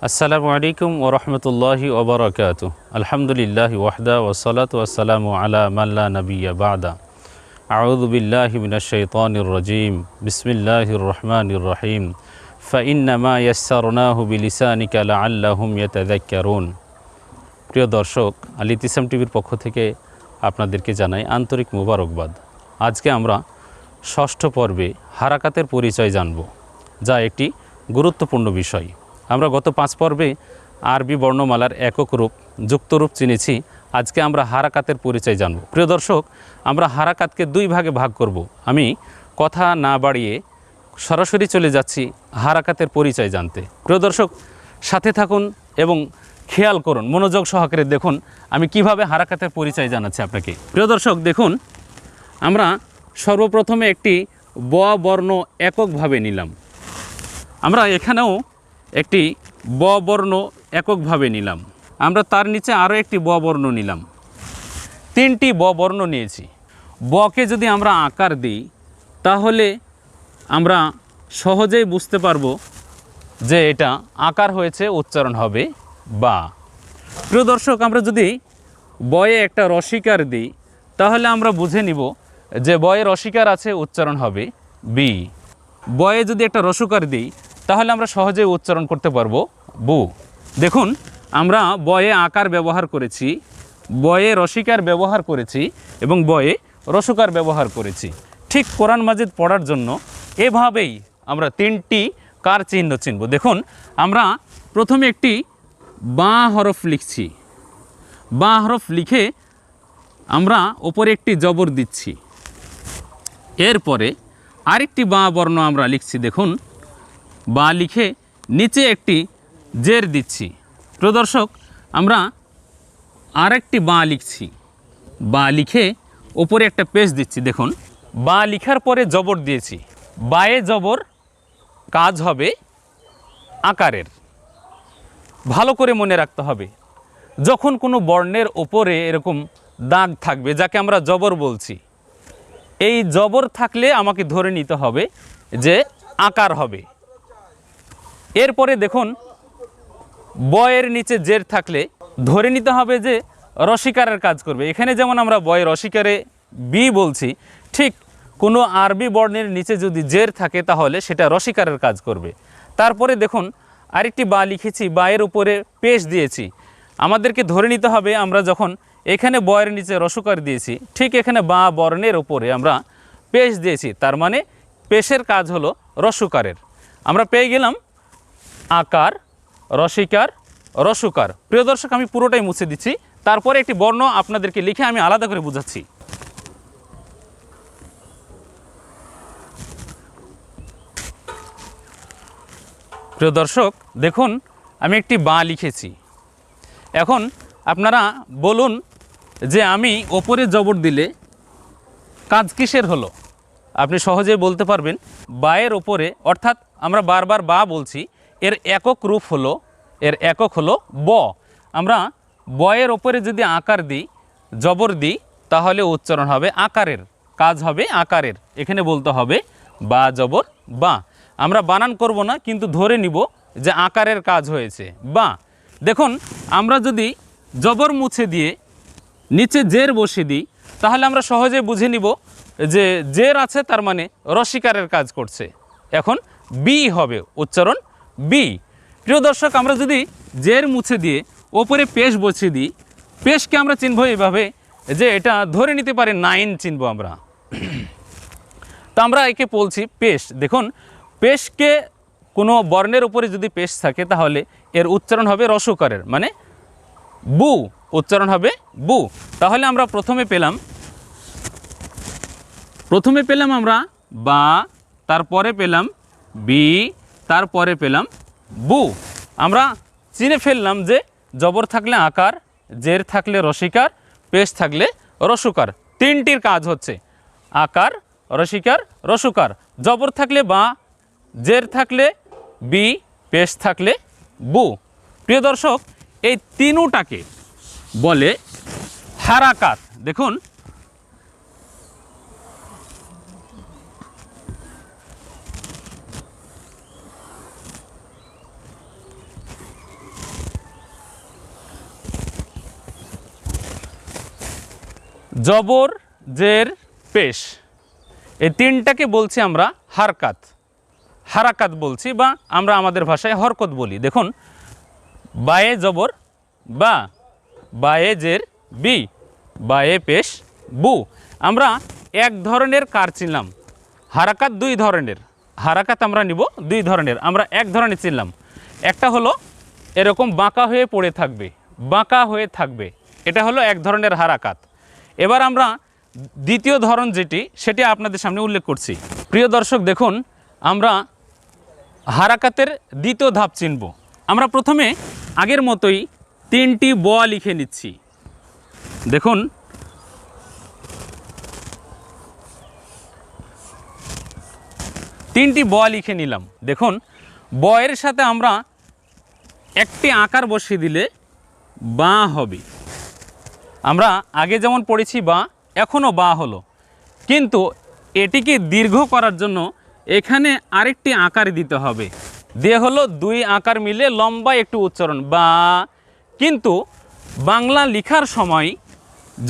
আসসালামু আলাইকুম ওয়া রাহমাতুল্লাহি ওয়া বারাকাতুহু। আলহামদুলিল্লাহি ওয়াহদা ওয়াসসালাতু ওয়াসসালামু আলা মান লা নাবিয়্যা বা'দা। আউযু বিল্লাহি মিনাশ শাইতানির রাজীম। বিসমিল্লাহির রহমানির রহিম। ফাইন্নামা ইয়াসসারনাহু বিলিসানিকা লাআল্লাহুম ইয়াতাযাক্কারুন। প্রিয় দর্শক, আল ইতিসাম টিভির পক্ষ থেকে আপনাদেরকে জানাই আন্তরিক মোবারকবাদ। আজকে আমরা ষষ্ঠ পর্বে হারাকাতের পরিচয় জানব, যা একটি গুরুত্বপূর্ণ বিষয়। আমরা গত 5 পর্বে আরবি বর্ণমালার একক রূপ, যুক্ত রূপ চিনেছি। আজকে আমরা হারাকাতের পরিচয় জানব। প্রিয় দর্শক, আমরা হারাকাতকে 2 ভাগে ভাগ করব। আমি কথা না বাড়িয়ে সরাসরি চলে যাচ্ছি হারাকাতের পরিচয় জানতে। প্রিয় দর্শক, সাথে থাকুন এবং খেয়াল করুন, মনোযোগ সহকারে দেখুন আমি কিভাবে হারাকাতের পরিচয় জানাচ্ছি আপনাকে। প্রিয় দর্শক দেখুন, আমরা সর্বপ্রথমে একটি ব বর্ণ এককভাবে নিলাম। আমরা এখানেও একটি ব বর্ণ এককভাবে নিলাম। আমরা তার নিচে আরও একটি ব বর্ণ নিলাম। 3টি ব বর্ণ নিয়েছি। বকে যদি আমরা আকার দিই তাহলে আমরা সহজেই বুঝতে পারবো যে এটা আকার হয়েছে, উচ্চারণ হবে বা। প্রিয় দর্শক, আমরা যদি বয়ে একটা রসিকার দিই তাহলে আমরা বুঝে নিব যে বয়ে রসিকার আছে, উচ্চারণ হবে বি। বয়ে যদি একটা রসুকার দিই তাহলে আমরা সহজেই উচ্চারণ করতে পারবো বু। দেখুন, আমরা বয়ে আকার ব্যবহার করেছি, বয়ে রসিকার ব্যবহার করেছি এবং বয়ে রসুকার ব্যবহার করেছি। ঠিক কোরআন মাজিদ পড়ার জন্য এভাবেই আমরা 3টি কার চিহ্ন চিনব। দেখুন, আমরা প্রথমে একটি বা হরফ লিখছি। বা হরফ লিখে আমরা ওপরে একটি জবর দিচ্ছি। এরপরে আরেকটি বা বর্ণ আমরা লিখছি। দেখুন, বা লিখে নিচে একটি জের দিচ্ছি। প্রিয় দর্শক, আমরা আরেকটি বা লিখছি। বা লিখে ওপরে একটা পেশ দিচ্ছি। দেখুন, বা লিখার পরে জবর দিয়েছি। বায়ে জবর, কাজ হবে আকারের। ভালো করে মনে রাখতে হবে, যখন কোনো বর্ণের ওপরে এরকম দাগ থাকবে যাকে আমরা জবর বলছি, এই জবর থাকলে আমাকে ধরে নিতে হবে যে আকার হবে। এরপরে দেখুন, বয়ের নিচে জের থাকলে ধরে নিতে হবে যে রসিকারের কাজ করবে। এখানে যেমন আমরা বয়ে রসিকারে বি বলছি, ঠিক কোনো আরবি বর্ণের নিচে যদি জের থাকে তাহলে সেটা রসিকারের কাজ করবে। তারপরে দেখুন, আরেকটি বা লিখেছি, বায়ের উপরে পেশ দিয়েছি। আমাদেরকে ধরে নিতে হবে আমরা যখন এখানে বয়ের নিচে রসুকার দিয়েছি, ঠিক এখানে বা বর্ণের উপরে আমরা পেশ দিয়েছি, তার মানে পেশের কাজ হলো রসুকারের। আমরা পেয়ে গেলাম আকার, রসিকার, রসুকার। প্রিয় দর্শক, আমি পুরোটাই মুছে দিচ্ছি, তারপরে একটি বর্ণ আপনাদেরকে লিখে আমি আলাদা করে বুঝাচ্ছি। প্রিয় দর্শক দেখুন, আমি একটি বা লিখেছি। এখন আপনারা বলুন যে আমি ওপরে জবর দিলে কাজ কিসের হলো? আপনি সহজেই বলতে পারবেন বায়ের ওপরে, অর্থাৎ আমরা বারবার বা বলছি, এর একক রূপ হলো, এর একক হলো ব। আমরা বয়ের ওপরে যদি আকার দিই, জবর দিই, তাহলে উচ্চারণ হবে আকারের, কাজ হবে আকারের। এখানে বলতে হবে বা জবর বা। আমরা বানান করব না, কিন্তু ধরে নিব যে আকারের কাজ হয়েছে বা। দেখুন, আমরা যদি জবর মুছে দিয়ে নিচে জের বসে দিই তাহলে আমরা সহজে বুঝে নিব যে জের আছে, তার মানে রসিকারের কাজ করছে। এখন বি হবে, উচ্চারণ বি। প্রিয় দর্শক, আমরা যদি জের মুছে দিয়ে ওপরে পেশ বসিয়ে দিই, পেশকে আমরা চিনব এইভাবে যে এটা ধরে নিতে পারে 9 চিনব আমরা। তো আমরা একে বলছি পেশ। দেখুন, পেশকে কোনো বর্ণের উপরে যদি পেশ থাকে তাহলে এর উচ্চারণ হবে রসুকারের, মানে বু, উচ্চারণ হবে বু। তাহলে আমরা প্রথমে পেলাম আমরা বা, তারপরে পেলাম বি, তারপরে পেলাম বু। আমরা চিনে ফেললাম যে জবর থাকলে আকার, জের থাকলে রসিকার, পেশ থাকলে রসুকার। 3টির কাজ হচ্ছে আকার, রসিকার, রসুকার। জবর থাকলে বা, জের থাকলে বি, পেশ থাকলে বু। প্রিয় দর্শক, এই 3টাকে বলে হারাকাত। দেখুন, জবর, জের, পেশ, এই তিনটাকে বলছি আমরা হারকাত, হারাকাত বলছি, বা আমরা আমাদের ভাষায় হরকত বলি। দেখুন, বায়ে জবর বা, বায়ে জের বি, বায়ে পেশ বু। আমরা এক ধরনের কার চিনলাম, হারাকাত দুই ধরনের, হারাকাত আমরা নিব দুই ধরনের, আমরা এক ধরনের চিনলাম। একটা হলো এরকম বাঁকা হয়ে পড়ে থাকবে, বাঁকা হয়ে থাকবে, এটা হলো এক ধরনের হারাকাত। এবার আমরা দ্বিতীয় ধরন যেটি, সেটি আপনাদের সামনে উল্লেখ করছি। প্রিয় দর্শক দেখুন, আমরা হারাকাতের দ্বিতীয় ধাপ চিনব। আমরা প্রথমে আগের মতোই তিনটি ব লিখে নিচ্ছি। দেখুন, তিনটি ব লিখে নিলাম। দেখুন, বয়ের সাথে আমরা একটি আকার বসিয়ে দিলে বা হবে। আমরা আগে যেমন পড়েছি বা, এখনও বা হলো, কিন্তু এটিকে দীর্ঘ করার জন্য এখানে আরেকটি আকার দিতে হবে, দিয়ে হলো দুই আকার মিলে লম্বা একটু উচ্চারণ বা। কিন্তু বাংলা লেখার সময়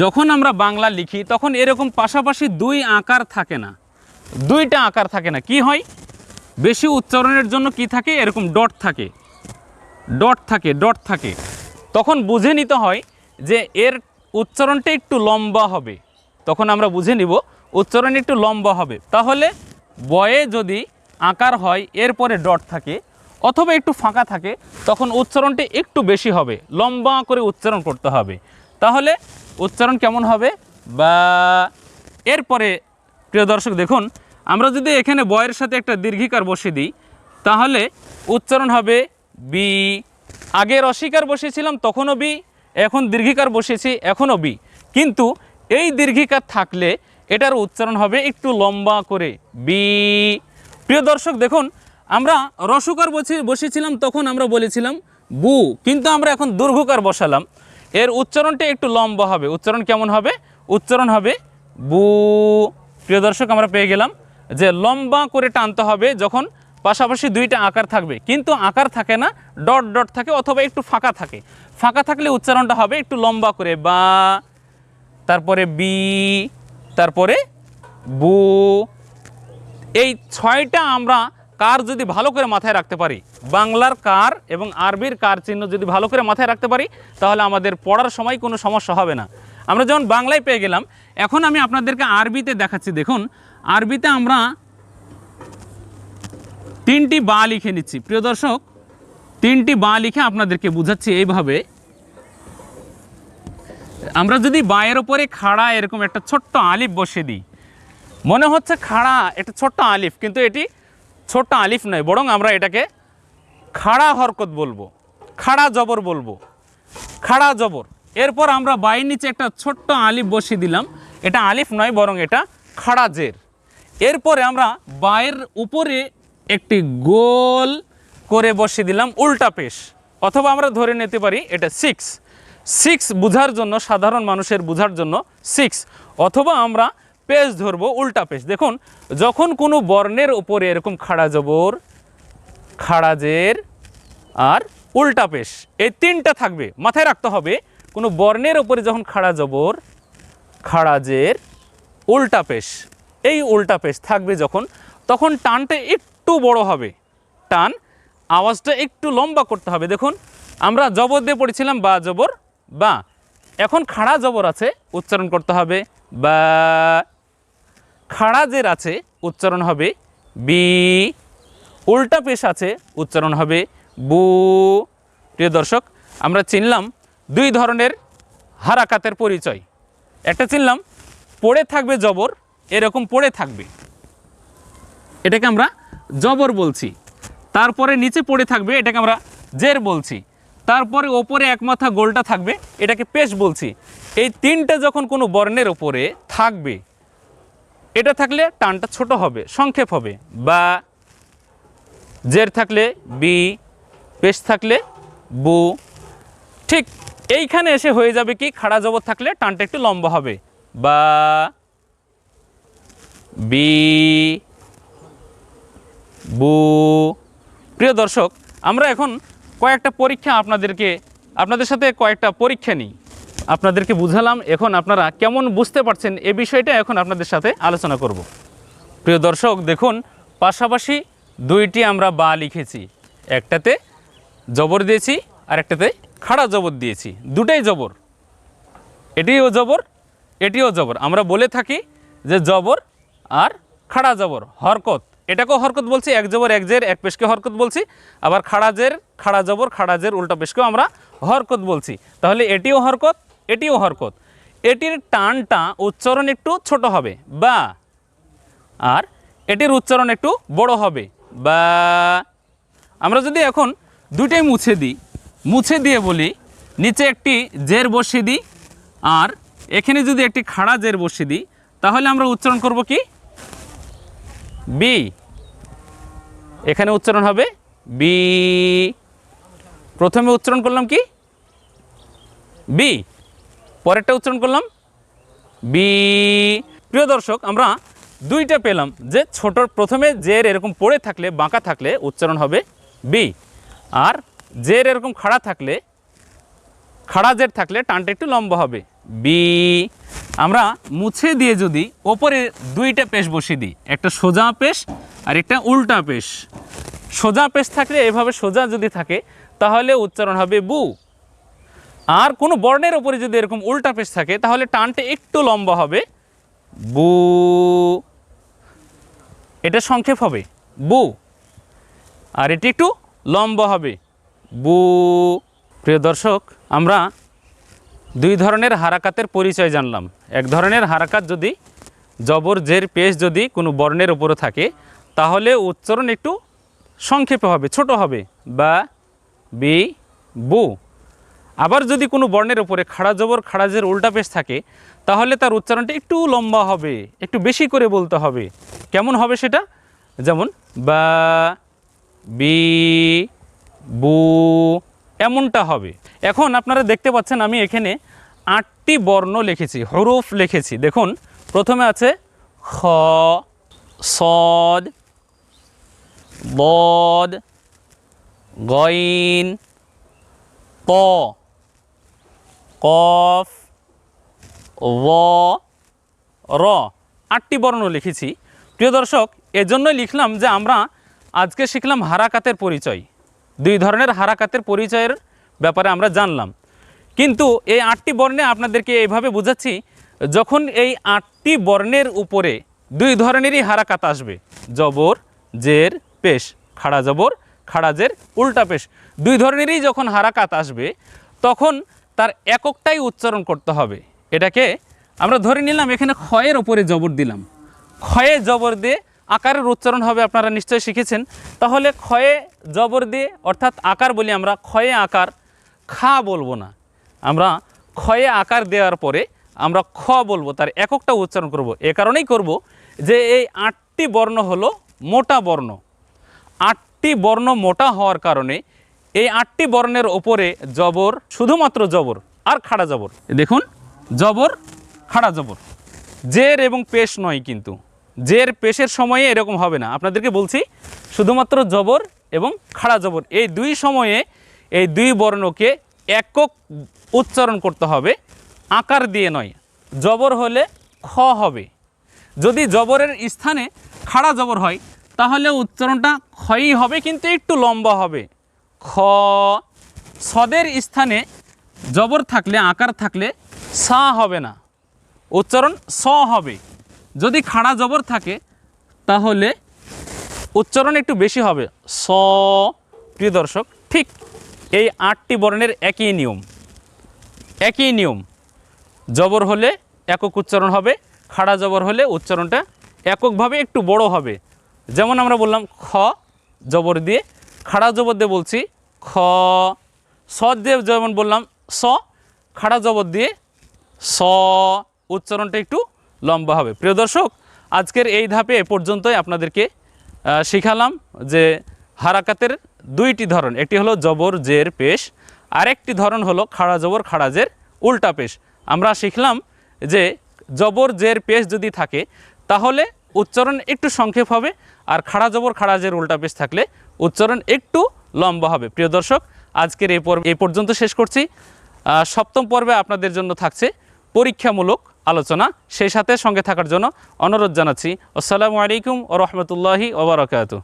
যখন আমরা বাংলা লিখি তখন এরকম পাশাপাশি দুই আকার থাকে না, দুইটা আকার থাকে না। কি হয়, বেশি উচ্চারণের জন্য কি থাকে, এরকম ডট থাকে, ডট থাকে, ডট থাকে। তখন বুঝে নিতে হয় যে এর উচ্চারণটা একটু লম্বা হবে, তখন আমরা বুঝে নিব উচ্চারণ একটু লম্বা হবে। তাহলে বয়ে যদি আকার হয় এরপরে ডট থাকে অথবা একটু ফাঁকা থাকে, তখন উচ্চারণটি একটু বেশি হবে, লম্বা করে উচ্চারণ করতে হবে। তাহলে উচ্চারণ কেমন হবে, বা। এরপরে প্রিয় দর্শক দেখুন, আমরা যদি এখানে বয়ের সাথে একটা দীর্ঘিকার বসিয়ে দিই, তাহলে উচ্চারণ হবে বি। আগে রসিকার বসিয়েছিলাম তখনও বি, এখন দীর্ঘিকার বসিয়েছি এখনও বি। কিন্তু এই দীর্ঘিকার থাকলে এটার উচ্চারণ হবে একটু লম্বা করে বি। প্রিয় দর্শক দেখুন, আমরা রসুকার বসিয়েছিলাম তখন আমরা বলেছিলাম বু, কিন্তু আমরা এখন দীর্ঘকার বসালাম, এর উচ্চারণটা একটু লম্বা হবে। উচ্চারণ কেমন হবে, উচ্চারণ হবে বু। প্রিয় দর্শক, আমরা পেয়ে গেলাম যে লম্বা করে টানতে হবে যখন পাশাপাশি দুইটা আকার থাকবে, কিন্তু আকার থাকে না, ডট ডট থাকে অথবা একটু ফাঁকা থাকে। ফাঁকা থাকলে উচ্চারণটা হবে একটু লম্বা করে বা, তারপরে বি, তারপরে বু। এই ছয়টা আমরা কার যদি ভালো করে মাথায় রাখতে পারি, বাংলার কার এবং আরবির কার চিহ্ন যদি ভালো করে মাথায় রাখতে পারি, তাহলে আমাদের পড়ার সময় কোনো সমস্যা হবে না। আমরা যেমন বাংলায় পেয়ে গেলাম, এখন আমি আপনাদেরকে আরবিতে দেখাচ্ছি। দেখুন, আরবিতে আমরা তিনটি বা লিখে নিচ্ছি। প্রিয় দর্শক, তিনটি বা লিখে আপনাদেরকে বুঝাচ্ছি এইভাবে। আমরা যদি বায়ের ওপরে খাড়া এরকম একটা ছোট্ট আলিফ বসিয়ে দিই, মনে হচ্ছে খাড়া একটা ছোট্ট আলিফ, কিন্তু এটি ছোট্ট আলিফ নয়, বরং আমরা এটাকে খাড়া হরকত বলবো, খাড়া জবর বলবো, খাড়া জবর। এরপর আমরা বায়ের নিচে একটা ছোট্ট আলিফ বসিয়ে দিলাম, এটা আলিফ নয় বরং এটা খাড়া জের। এরপরে আমরা বায়ের উপরে একটি গোল করে বসিয়ে দিলাম উল্টা পেশ, অথবা আমরা ধরে নিতে পারি এটা সিক্স, সিক্স বোঝার জন্য, সাধারণ মানুষের বোঝার জন্য সিক্স, অথবা আমরা পেশ ধরবো উল্টা পেশ। দেখুন, যখন কোনো বর্ণের উপরে এরকম খাড়া জবর, খাড়া জের আর উল্টা পেশ, এই তিনটা থাকবে, মাথায় রাখতে হবে। কোনো বর্ণের উপরে যখন খাড়া জবর, খাড়া জের, উল্টা পেশ, এই উল্টা পেশ থাকবে যখন, তখন টানটা একটু বড় হবে, টান আওয়াজটা একটু লম্বা করতে হবে। দেখুন, আমরা জবর দিয়ে পড়েছিলাম বা জবর বা, এখন খাড়া জবর আছে, উচ্চারণ করতে হবে বা। খাড়া জের আছে, উচ্চারণ হবে বি। উল্টা পেশ আছে, উচ্চারণ হবে বু। প্রিয় দর্শক, আমরা চিনলাম দুই ধরনের হারাকাতের পরিচয়। একটা চিনলাম পড়ে থাকবে জবর, এরকম পড়ে থাকবে, এটাকে আমরা জবর বলছি। তারপরে নিচে পড়ে থাকবে, এটাকে আমরা জের বলছি। তারপরে ওপরে এক মাথা গোলটা থাকবে, এটাকে পেশ বলছি। এই তিনটে যখন কোনো বর্ণের ওপরে থাকবে, এটা থাকলে টানটা ছোট হবে, সংক্ষেপ হবে বা। জের থাকলে বি, পেশ থাকলে বু। ঠিক এইখানে এসে হয়ে যাবে কি, খাড়া জবর থাকলে টানটা একটু লম্বা হবে বা, বি, বু। প্রিয় দর্শক, আমরা এখন কয়েকটা পরীক্ষা আপনাদের সাথে কয়েকটা পরীক্ষা নিই। আপনাদেরকে বুঝালাম। এখন আপনারা কেমন বুঝতে পারছেন এ বিষয়টা এখন আপনাদের সাথে আলোচনা করব। প্রিয় দর্শক দেখুন, পাশাপাশি দুইটি আমরা বা লিখেছি, একটাতে জবর দিয়েছি আর একটাতে খাড়া জবর দিয়েছি, দুটাই জবর। এটিও জবর, এটিও জবর। আমরা বলে থাকি যে জবর আর খাড়া জবর হরকত, এটাকেও হরকত বলছি, এক জবর এক জের এক পেশকে হরকত বলছি। আবার খাড়া জের খাড়া জবর খাড়া জের উল্টা পেশকেও আমরা হরকত বলছি। তাহলে এটিও হরকত, এটিও হরকত। এটির টানটা উচ্চারণ একটু ছোট হবে বা, আর এটির উচ্চারণ একটু বড় হবে বা। আমরা যদি এখন দুইটাই মুছে দিই, মুছে দিয়ে বলি নিচে একটি জের বসিয়ে দিই আর এখানে যদি একটি খাড়া জের বসিয়ে দিই, তাহলে আমরা উচ্চারণ করব কি? বি। এখানে উচ্চারণ হবে বি। প্রথমে উচ্চারণ করলাম কি? বি। পরেরটা উচ্চারণ করলাম বি। প্রিয় দর্শক, আমরা দুইটা পেলাম যে ছোট প্রথমে জের এরকম পড়ে থাকলে বাঁকা থাকলে উচ্চারণ হবে বি, আর জের এরকম খাড়া থাকলে, খাড়া জের থাকলে টানটা একটু লম্বা হবে বি। আমরা মুছে দিয়ে যদি ওপরে দুইটা পেশ বসিয়ে দিই, একটা সোজা পেশ আর একটা উল্টা পেশ। সোজা পেশ থাকলে এভাবে সোজা যদি থাকে তাহলে উচ্চারণ হবে বু, আর কোনো বর্ণের ওপরে যদি এরকম উল্টা পেশ থাকে তাহলে টানটা একটু লম্বা হবে বু। এটা সংক্ষেপ হবে বু, আর এটি একটু লম্বা হবে বু। প্রিয় দর্শক, আমরা দুই ধরনের হারাকাতের পরিচয় জানলাম। এক ধরনের হারাকাত যদি জবর জের পেশ যদি কোনো বর্ণের উপরে থাকে তাহলে উচ্চারণ একটু সংক্ষেপে হবে, ছোট হবে বা, বি, বু। আবার যদি কোনো বর্ণের উপরে খাড়া জবর খাড়া জের উল্টা পেশ থাকে তাহলে তার উচ্চারণটা একটু লম্বা হবে, একটু বেশি করে বলতে হবে। কেমন হবে সেটা? যেমন বা, বি, বু, এমনটা হবে। এখন আপনারা দেখতে পাচ্ছেন আমি এখানে 8টি বর্ণ লিখেছি, হরফ লিখেছি। দেখুন, প্রথমে আছে খ, সদ, বদ, গইন, ক, কফ, ও, র। 8টি বর্ণ লিখেছি। প্রিয় দর্শক, এজন্যই লিখলাম যে আমরা আজকে শিখলাম হারাকাতের পরিচয়। দুই ধরনের হারাকাতের পরিচয়ের ব্যাপারে আমরা জানলাম। কিন্তু এই 8টি বর্ণে আপনাদেরকে এইভাবে বোঝাচ্ছি, যখন এই 8টি বর্ণের উপরে দুই ধরনেরই হারাকাত আসবে, জবর জের পেশ, খাড়া জবর খাড়া জের উল্টা পেশ, দুই ধরনেরই যখন হারাকাত আসবে তখন তার এককটাই উচ্চারণ করতে হবে। এটাকে আমরা ধরে নিলাম এখানে ক্ষয়ের ওপরে জবর দিলাম, ক্ষয়ে জবর দিয়ে আকারের উচ্চারণ হবে, আপনারা নিশ্চয়ই শিখেছেন। তাহলে ক্ষয়ে জবর দিয়ে অর্থাৎ আকার বলি আমরা, ক্ষয়ে আকার, খা বলবো না। আমরা ক্ষয়ে আকার দেওয়ার পরে আমরা খ বলবো, তার এককটা উচ্চারণ করব। এ কারণেই করব যে এই 8টি বর্ণ হলো মোটা বর্ণ। 8টি বর্ণ মোটা হওয়ার কারণে এই 8টি বর্ণের ওপরে জবর, শুধুমাত্র জবর আর খাড়া জবর। দেখুন, জবর খাড়া জবর, জের এবং পেশ নয়। কিন্তু জের পেশের সময়ে এরকম হবে না। আপনাদেরকে বলছি শুধুমাত্র জবর এবং খাড়া জবর এই দুই সময়ে এই দুই বর্ণকে একক উচ্চারণ করতে হবে, আকার দিয়ে নয়। জবর হলে খ হবে, যদি জবরের স্থানে খাড়া জবর হয় তাহলে উচ্চারণটা খই হবে, কিন্তু একটু লম্বা হবে খ। সদের স্থানে জবর থাকলে, আকার থাকলে সা হবে না, উচ্চারণ স হবে। যদি খাড়া জবর থাকে তাহলে উচ্চারণ একটু বেশি হবে স। প্রিয় দর্শক, ঠিক এই 8টি বর্ণের একই নিয়ম, একই নিয়ম। জবর হলে একক উচ্চারণ হবে, খাড়া জবর হলে উচ্চারণটা এককভাবে একটু বড় হবে। যেমন আমরা বললাম খ জবর দিয়ে, খাড়া জবর দিয়ে বলছি খ। সদ দিয়ে যেমন বললাম স, খাড়া জবর দিয়ে স, উচ্চারণটা একটু লম্বা হবে। প্রিয় দর্শক, আজকের এই ধাপে এ পর্যন্তই আপনাদেরকে শিখালাম যে হারাকাতের দুইটি ধরন, একটি হলো জবর জের পেশ, আরেকটি ধরন হলো খাড়া জবর খাড়া জের উল্টা পেশ। আমরা শিখলাম যে জবর জের পেশ যদি থাকে তাহলে উচ্চারণ একটু সংক্ষেপ হবে, আর খাড়া জবর খাড়া জের উল্টা পেশ থাকলে উচ্চারণ একটু লম্বা হবে। প্রিয় দর্শক, আজকের এই পর্যন্ত শেষ করছি। সপ্তম পর্বে আপনাদের জন্য থাকছে পরীক্ষামূলক আলোচনা। সেই সাথে সঙ্গে থাকার জন্য অনুরোধ জানাচ্ছি। আসসালামু আলাইকুম ওয়া রাহমাতুল্লাহি ওয়া বারাকাতুহু।